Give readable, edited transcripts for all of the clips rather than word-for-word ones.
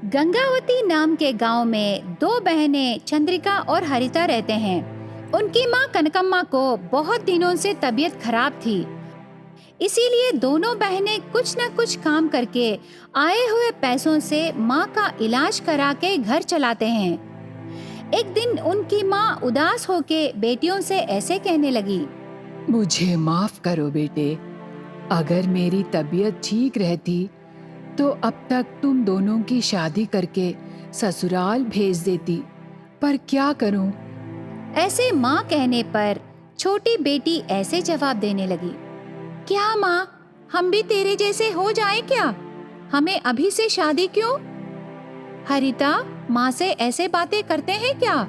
गंगावती नाम के गांव में दो बहनें चंद्रिका और हरिता रहते हैं। उनकी माँ कनकम्मा को बहुत दिनों से तबीयत खराब थी। इसीलिए दोनों बहनें कुछ न कुछ काम करके आए हुए पैसों से माँ का इलाज करा के घर चलाते हैं। एक दिन उनकी माँ उदास होके बेटियों से ऐसे कहने लगी। मुझे माफ करो बेटे, अगर मेरी तबीयत ठीक रहती तो अब तक तुम दोनों की शादी करके ससुराल भेज देती, पर क्या करूं? ऐसे माँ कहने पर छोटी बेटी ऐसे जवाब देने लगी। क्या माँ, हम भी तेरे जैसे हो जाएं क्या? हमें अभी से शादी क्यों? हरिता, माँ से ऐसे बातें करते हैं क्या?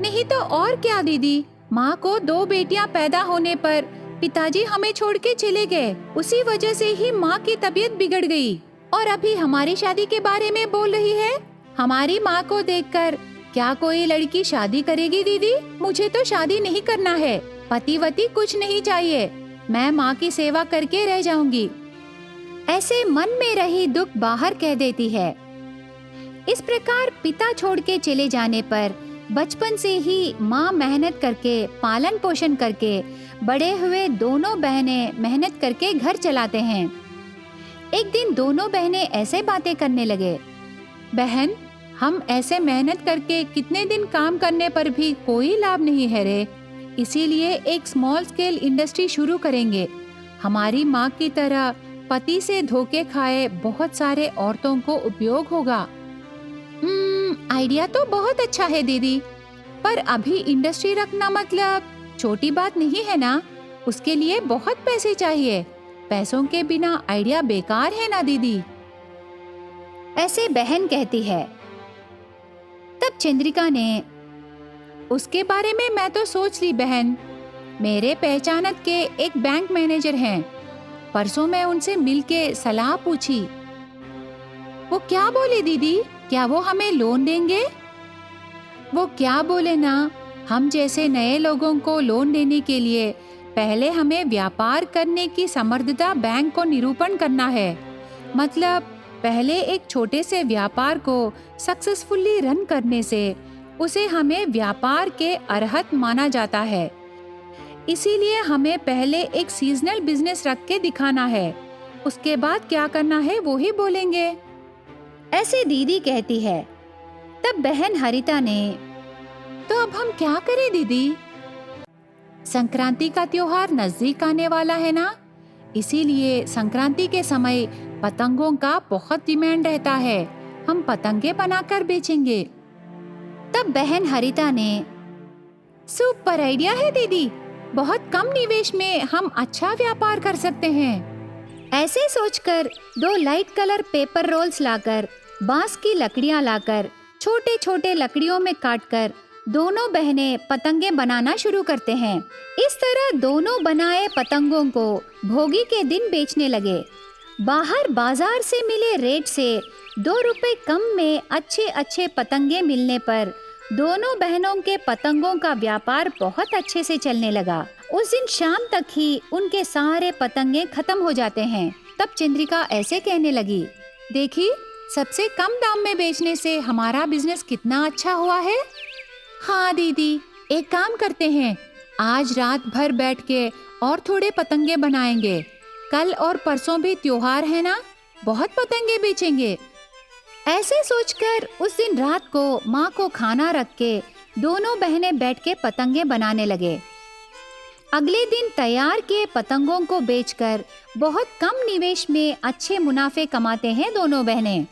नहीं तो और क्या दीदी, माँ को दो बेटियां पैदा होने पर पिताजी हमें छोड़ के चले गए। उसी वजह से ही माँ की तबीयत बिगड़ गई और अभी हमारी शादी के बारे में बोल रही है। हमारी माँ को देखकर क्या कोई लड़की शादी करेगी दीदी? मुझे तो शादी नहीं करना है, पतिवती कुछ नहीं चाहिए। मैं माँ की सेवा करके रह जाऊंगी। ऐसे मन में रही दुख बाहर कह देती है। इस प्रकार पिता छोड़ के चले जाने पर बचपन से ही माँ मेहनत करके पालन पोषण करके बड़े हुए दोनों बहनें मेहनत करके घर चलाते हैं। एक दिन दोनों बहनें ऐसे बातें करने लगे। बहन, हम ऐसे मेहनत करके कितने दिन काम करने पर भी कोई लाभ नहीं है रे। इसीलिए एक स्मॉल स्केल इंडस्ट्री शुरू करेंगे। हमारी माँ की तरह पति से धोखे खाए बहुत सारे औरतों को उपयोग होगा। आइडिया तो बहुत अच्छा है दीदी, पर अभी इंडस्ट्री रखना मतलब छोटी बात नहीं है ना। उसके लिए बहुत पैसे चाहिए। पैसों के बिना आइडिया बेकार है ना दीदी। ऐसे बहन कहती है। तब चंद्रिका ने, उसके बारे में मैं तो सोच ली बहन। मेरे पहचानत के एक बैंक मैनेजर हैं। परसों मैं उनसे मिलके सलाह पूछी। वो क्या बोले दीदी? क्या वो हमें लोन देंगे? वो क्या बोले ना, हम जैसे नए लोगों को लोन देने के लिए पहले हमें व्यापार करने की समर्थता बैंक को निरूपण करना है। मतलब पहले एक छोटे से व्यापार को सक्सेसफुली रन करने से उसे हमें व्यापार के अर्हत माना जाता है। इसीलिए हमें पहले एक सीजनल बिजनेस रख के दिखाना है। उसके बाद क्या करना है वो ही बोलेंगे। ऐसे दीदी कहती है। तब बहन हरिता ने, तो अब हम क्या करें दीदी? संक्रांति का त्योहार नजदीक आने वाला है ना, इसीलिए संक्रांति के समय पतंगों का बहुत डिमांड रहता है। हम पतंगे बनाकर बेचेंगे। तब बहन हरिता ने, सुपर आइडिया है दीदी, बहुत कम निवेश में हम अच्छा व्यापार कर सकते हैं। ऐसे सोचकर दो लाइट कलर पेपर रोल्स लाकर, बांस की लकड़ियां लाकर, छोटे छोटे लकड़ियों में काटकर दोनों बहनें पतंगे बनाना शुरू करते हैं। इस तरह दोनों बनाए पतंगों को भोगी के दिन बेचने लगे। बाहर बाजार से मिले रेट से 2 रुपए कम में अच्छे अच्छे पतंगे मिलने पर दोनों बहनों के पतंगों का व्यापार बहुत अच्छे से चलने लगा। उस दिन शाम तक ही उनके सारे पतंगे खत्म हो जाते हैं। तब चंद्रिका ऐसे कहने लगी, देखी, सबसे कम दाम में बेचने से हमारा बिजनेस कितना अच्छा हुआ है। हाँ दीदी, एक काम करते हैं, आज रात भर बैठ के और थोड़े पतंगे बनाएंगे। कल और परसों भी त्योहार है ना, बहुत पतंगे बेचेंगे। ऐसे सोचकर उस दिन रात को माँ को खाना रख के दोनों बहनें बैठ के पतंगे बनाने लगे। अगले दिन तैयार किए पतंगों को बेचकर बहुत कम निवेश में अच्छे मुनाफे कमाते हैं दोनों बहनें।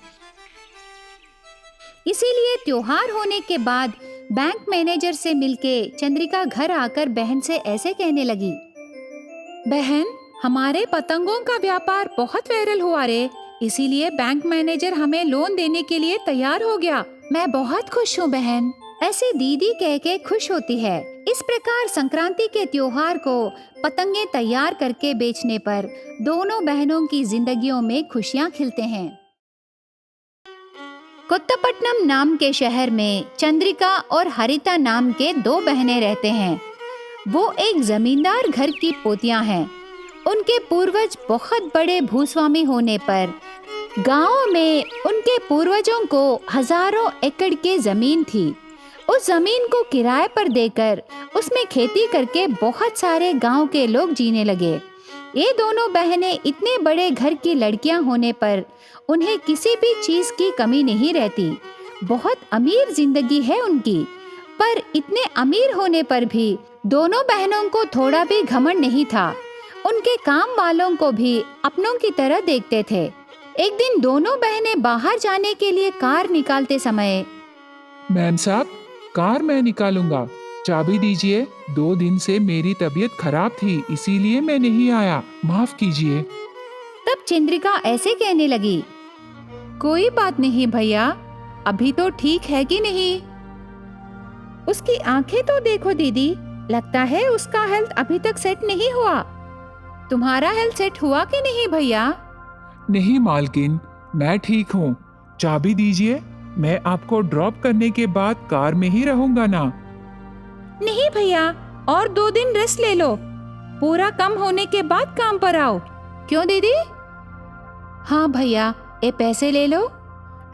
इसीलिए त्योहार होने के बाद बैंक मैनेजर से मिलके चंद्रिका घर आकर बहन से ऐसे कहने लगी, बहन, हमारे पतंगों का व्यापार बहुत वायरल हुआ रे। इसीलिए बैंक मैनेजर हमें लोन देने के लिए तैयार हो गया। मैं बहुत खुश हूँ बहन। ऐसे दीदी कह के खुश होती है। इस प्रकार संक्रांति के त्योहार को पतंगे तैयार करके बेचने पर दोनों बहनों की जिंदगियों में खुशियाँ खिलते हैं। कोत्तापट्टनम नाम के शहर में चंद्रिका और हरिता नाम के दो बहनें रहते हैं। वो एक जमींदार घर की पोतियां हैं। उनके पूर्वज बहुत बड़े भूस्वामी होने पर गांव में उनके पूर्वजों को हजारों एकड़ की जमीन थी। उस जमीन को किराए पर देकर उसमें खेती करके बहुत सारे गांव के लोग जीने लगे। ये दोनों बहनें इतने बड़े घर की लड़कियां होने पर उन्हें किसी भी चीज की कमी नहीं रहती। बहुत अमीर जिंदगी है उनकी। पर इतने अमीर होने पर भी दोनों बहनों को थोड़ा भी घमंड नहीं था। उनके काम वालों को भी अपनों की तरह देखते थे। एक दिन दोनों बहनें बाहर जाने के लिए कार निकालते समय, मैम साहब, कार मैं निकालूंगा, चाबी दीजिए। 2 दिन से मेरी तबीयत खराब थी, इसीलिए मैं नहीं आया, माफ कीजिए। तब चंद्रिका ऐसे कहने लगी, कोई बात नहीं भैया, अभी तो ठीक है कि नहीं? उसकी आंखें तो देखो दीदी, लगता है उसका हेल्थ अभी तक सेट नहीं हुआ। तुम्हारा हेल्थ सेट हुआ कि नहीं भैया? नहीं मालकिन, मैं ठीक हूँ। चाबी दीजिए, मैं आपको ड्रॉप करने के बाद कार में ही रहूंगा ना। नहीं भैया, और 2 दिन रेस्ट ले लो, पूरा कम होने के बाद काम पर आओ। क्यों दीदी? हाँ भैया, ये पैसे ले लो।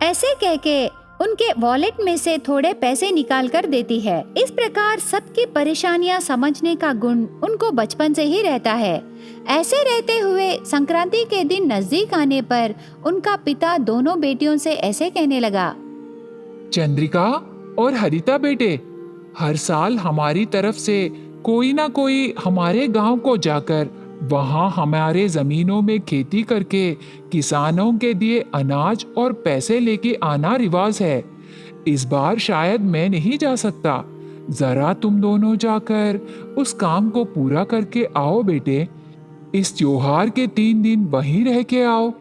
ऐसे कह के उनके वॉलेट में से थोड़े पैसे निकाल कर देती है। इस प्रकार सबकी परेशानियां समझने का गुण उनको बचपन से ही रहता है। ऐसे रहते हुए संक्रांति के दिन नजदीक आने पर उनका पिता दोनों बेटियों से ऐसे कहने लगा, चंद्रिका और हरिता बेटे, हर साल हमारी तरफ से कोई ना कोई हमारे गांव को जाकर वहां हमारे जमीनों में खेती करके किसानों के दिए अनाज और पैसे लेके आना रिवाज है। इस बार शायद मैं नहीं जा सकता। जरा तुम दोनों जाकर उस काम को पूरा करके आओ बेटे। इस त्योहार के 3 दिन वहीं रह के आओ।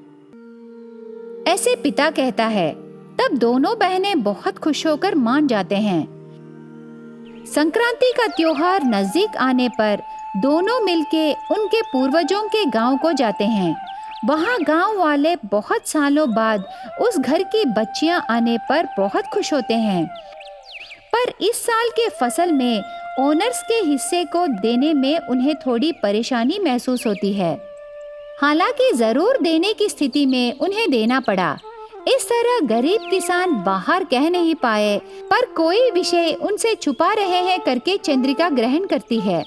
ऐसे पिता कहता है। तब दोनों बहनें बहुत खुश होकर मान जाते हैं। संक्रांति का त्योहार नजदीक आने पर दोनों मिलके उनके पूर्वजों के गांव को जाते हैं। वहां गांव वाले बहुत सालों बाद उस घर की बच्चियां आने पर बहुत खुश होते हैं। पर इस साल के फसल में ओनर्स के हिस्से को देने में उन्हें थोड़ी परेशानी महसूस होती है। हालांकि जरूर देने की स्थिति में उन्हें देना पड़ा। इस तरह गरीब किसान बाहर कह नहीं पाए, पर कोई विषय उनसे छुपा रहे हैं करके चंद्रिका ग्रहण करती है।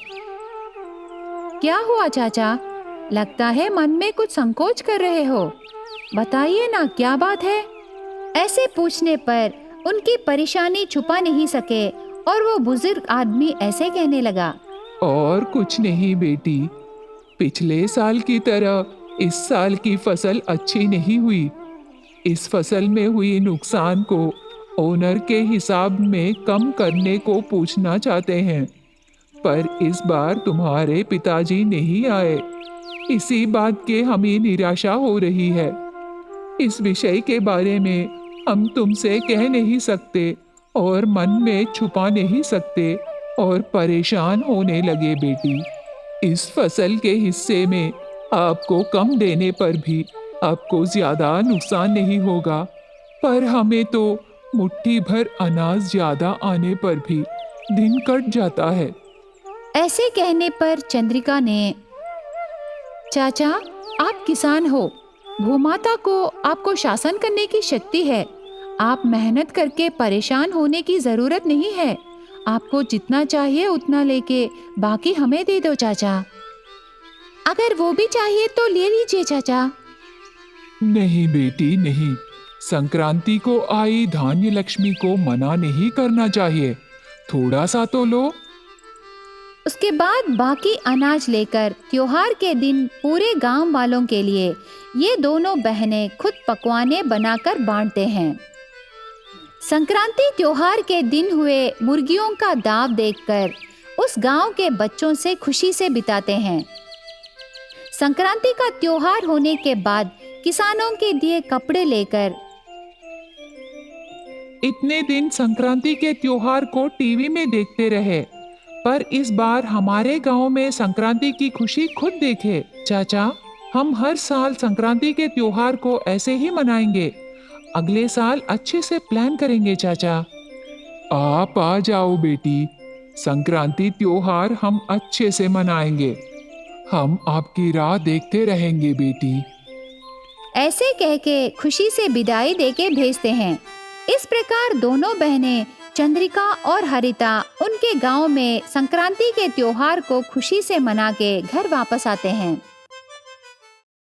क्या हुआ चाचा? लगता है मन में कुछ संकोच कर रहे हो। बताइए ना, क्या बात है? ऐसे पूछने पर उनकी परेशानी छुपा नहीं सके और वो बुजुर्ग आदमी ऐसे कहने लगा, और कुछ नहीं बेटी, पिछले साल की तरह इस साल की फसल अच्छी नहीं हुई। इस फसल में हुई नुकसान को ओनर के हिसाब में कम करने को पूछना चाहते हैं, पर इस बार तुम्हारे पिताजी नहीं आए। इसी बात के हमें निराशा हो रही है। इस विषय के बारे में हम तुमसे कह नहीं सकते और मन में छुपा नहीं सकते और परेशान होने लगे बेटी। इस फसल के हिस्से में आपको कम देने पर भी आपको ज्यादा नुकसान नहीं होगा, पर हमें तो मुट्ठी भर अनाज ज्यादा आने पर भी दिन कट जाता है। ऐसे कहने पर चंद्रिका ने, चाचा, आप किसान हो, भूमाता को आपको शासन करने की शक्ति है। आप मेहनत करके परेशान होने की जरूरत नहीं है। आपको जितना चाहिए उतना लेके बाकी हमें दे दो चाचा। अगर वो भी चाहिए तो ले लीजिए चाचा। नहीं बेटी नहीं, संक्रांति को आई धान्य लक्ष्मी को मना नहीं करना चाहिए। थोड़ा सा तो लो। उसके बाद बाकी अनाज लेकर त्योहार के दिन पूरे गांव वालों के लिए ये दोनों बहनें खुद पकवाने बनाकर बांटते हैं। संक्रांति त्योहार के दिन हुए मुर्गियों का दाव देखकर उस गांव के बच्चों से खुशी से बिताते हैं। संक्रांति का त्योहार होने के बाद किसानों के दिए कपड़े लेकर इतने दिन संक्रांति के त्योहार को टीवी में देखते रहे, पर इस बार हमारे गांव में संक्रांति की खुशी खुद देखे। चाचा, हम हर साल संक्रांति के त्योहार को ऐसे ही मनाएंगे। अगले साल अच्छे से प्लान करेंगे चाचा। आप आ जाओ बेटी, संक्रांति त्योहार हम अच्छे से मनाएंगे। हम आपकी राह देखते रहेंगे बेटी। ऐसे कह के खुशी से विदाई देके भेजते हैं। इस प्रकार दोनों बहनें चंद्रिका और हरिता उनके गांव में संक्रांति के त्योहार को खुशी से मना के घर वापस आते हैं।